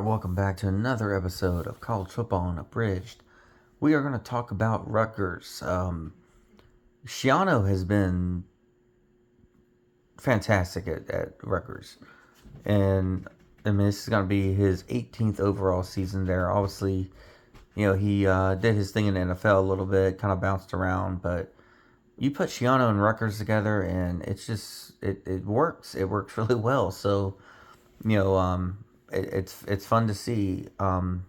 welcome back to another episode of College Football Unabridged. We are going to talk about Rutgers. Schiano has been fantastic at Rutgers. And, I mean, this is going to be his 18th overall season there. Obviously, he did his thing in the NFL a little bit, kind of bounced around. But you put Schiano and Rutgers together, and it's just, it works. It works really well. So, you know, it's fun to see. And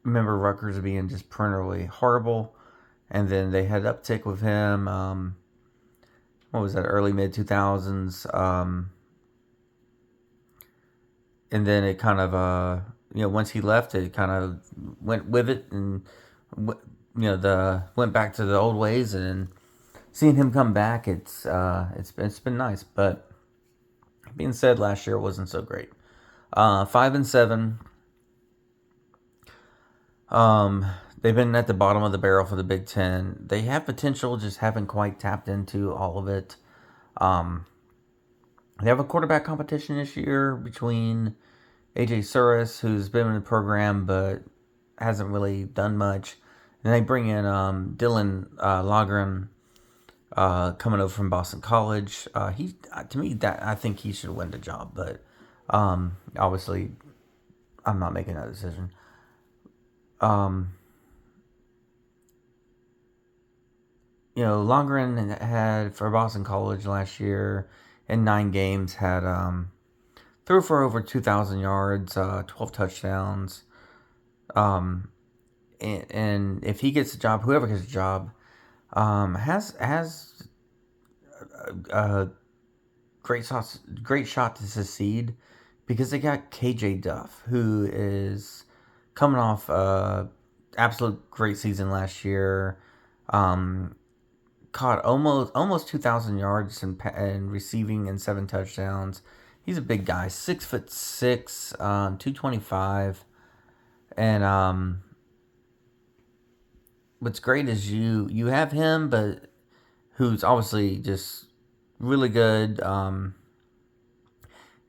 remember Rutgers being just perennially horrible, and then they had uptick with him. What was that? Early mid 2000s, and then it kind of once he left, it kind of went with it, and the went back to the old ways, and seeing him come back, it's been nice. But being said, last year wasn't so great. 5-7. They've been at the bottom of the barrel for the Big Ten. They have potential, just haven't quite tapped into all of it. They have a quarterback competition this year between AJ Suris, who's been in the program but hasn't really done much, and they bring in Dylan Logren, coming over from Boston College. To me, that I think he should win the job, but obviously, I'm not making that decision. Longren had, for Boston College last year, in 9 games, had threw for over 2,000 yards, 12 touchdowns. And if he gets a job, whoever gets a job, has a great shot to succeed, because they got KJ Duff, who is coming off absolute great season last year. Caught almost 2,000 yards and receiving and 7 touchdowns. He's a big guy, 6'6", 225, and what's great is you have him, but who's obviously just really good.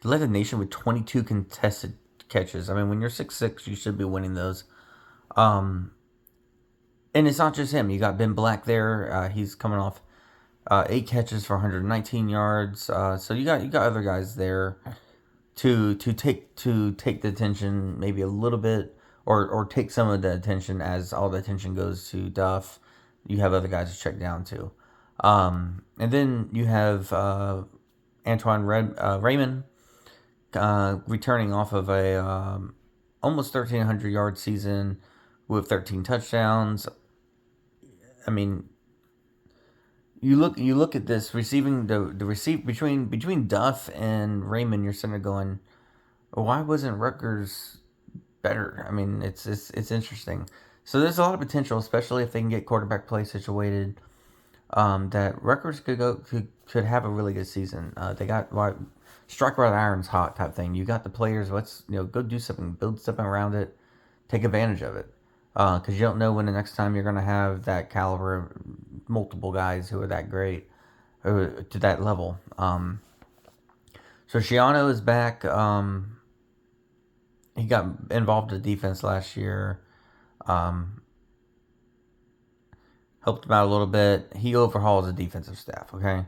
He led the nation with 22 contested catches. I mean, when you're 6'6", you should be winning those. And it's not just him. You got Ben Black there. He's coming off 8 catches for 119 yards. So you got other guys there to take the attention maybe a little bit, or take some of the attention, as all the attention goes to Duff. You have other guys to check down to. And then you have Antoine Raymond returning off of a almost 1,300 yard season with 13 touchdowns. I mean, you look at this receiving the receive between Duff and Raymond. You're sitting there going, why wasn't Rutgers better? I mean, it's interesting. So there's a lot of potential, especially if they can get quarterback play situated. That Rutgers could have a really good season. They got strike while the iron's hot type thing. You got the players. Let's go do something, build something around it, take advantage of it. Because you don't know when the next time you're going to have that caliber of multiple guys who are that great, or to that level. So Schiano is back. He got involved in the defense last year. Helped him out a little bit. He overhauls the defensive staff, okay?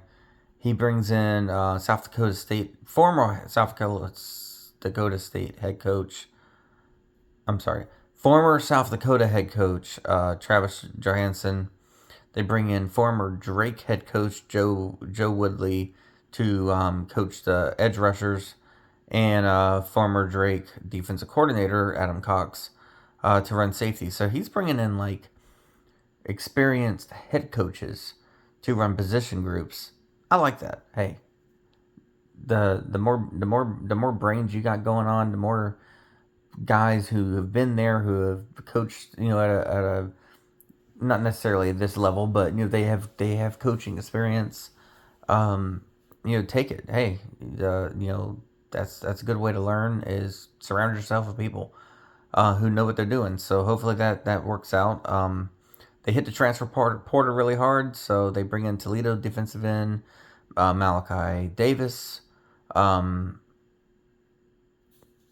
He brings in former South Dakota State head coach. Former South Dakota head coach Travis Johansson. They bring in former Drake head coach Joe Woodley to coach the edge rushers, and former Drake defensive coordinator Adam Cox to run safety. So he's bringing in experienced head coaches to run position groups. I like that. Hey, the more brains you got going on, the more guys who have been there, who have coached, at a not necessarily at this level, but they have coaching experience. Take it. Hey, that's a good way to learn, is surround yourself with people who know what they're doing. So hopefully that works out. They hit the transfer portal really hard, so they bring in Toledo defensive end Malachi Davis.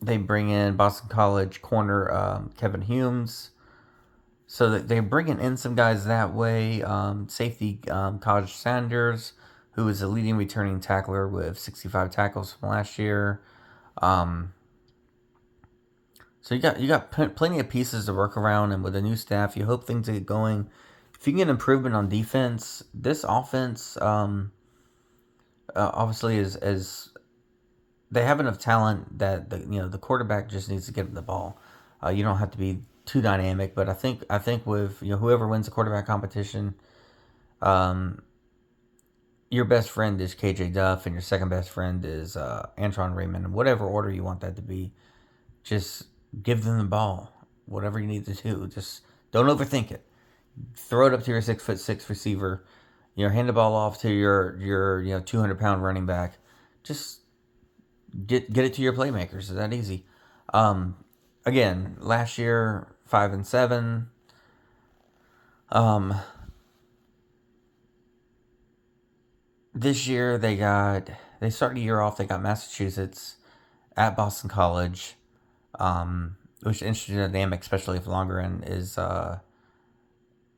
They bring in Boston College corner Kevin Humes. So that they're bringing in some guys that way. Safety Kaj Sanders, who is a leading returning tackler with 65 tackles from last year. Um, so you got plenty of pieces to work around, and with a new staff, you hope things get going. If you can get improvement on defense, this offense obviously is they have enough talent that the quarterback just needs to get him the ball. You don't have to be too dynamic, but I think with whoever wins the quarterback competition, um, your best friend is KJ Duff, and your second best friend is Antron Raymond. In whatever order you want that to be, just give them the ball. Whatever you need to do, just don't overthink it. Throw it up to your 6'6" receiver. Hand the ball off to your 200-pound running back. Just get it to your playmakers. It's that easy. Um, Again, last year 5-7. Um, this year they started the year off. They got Massachusetts at Boston College, which is interesting dynamic, especially if Longren is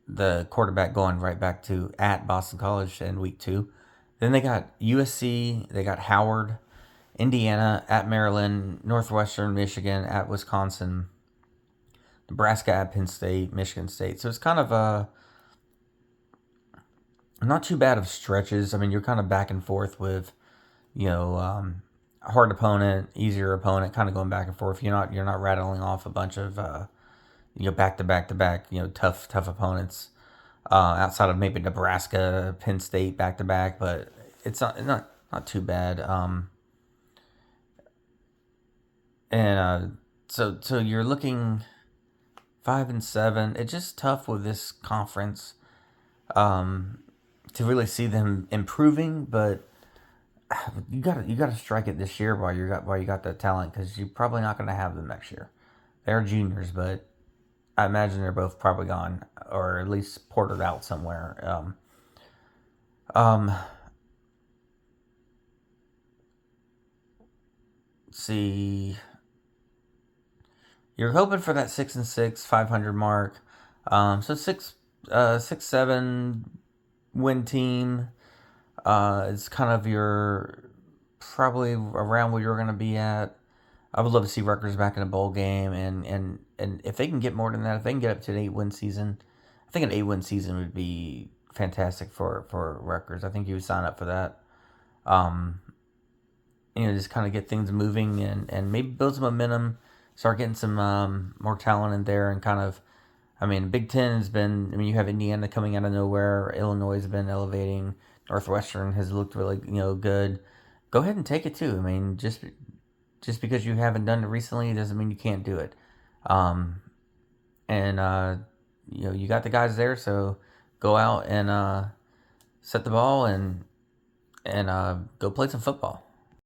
the quarterback going right back to at Boston College in week 2. Then they got USC. They got Howard, Indiana at Maryland, Northwestern Michigan at Wisconsin, Nebraska at Penn State, Michigan State. So it's kind of not too bad of stretches. I mean, you're kind of back and forth with you know hard opponent, easier opponent, kind of going back and forth. You're not rattling off a bunch of back to back to back tough opponents outside of maybe Nebraska, Penn State back to back, but it's not too bad. And so you're looking 5-7. It's just tough with this conference to really see them improving, but you gotta strike it this year while you got that talent, because you're probably not going to have them next year. They're juniors, but I imagine they're both probably gone, or at least ported out somewhere. Um, see, you're hoping for that 6-6, 500 mark. So 6-7 win team. It's kind of your probably around where you're going to be at. I would love to see Rutgers back in a bowl game, and if they can get more than that, if they can get up to an 8-win season, I think an 8-win season would be fantastic for Rutgers. I think you would sign up for that. Um, just kind of get things moving, and maybe build some momentum, start getting some more talent in there, and kind of, I mean, Big Ten has been. I mean, you have Indiana coming out of nowhere. Illinois has been elevating. Northwestern has looked really good. Go ahead and take it too. I mean, just because you haven't done it recently doesn't mean you can't do it. Um, and you got the guys there, so go out and set the ball and go play some football.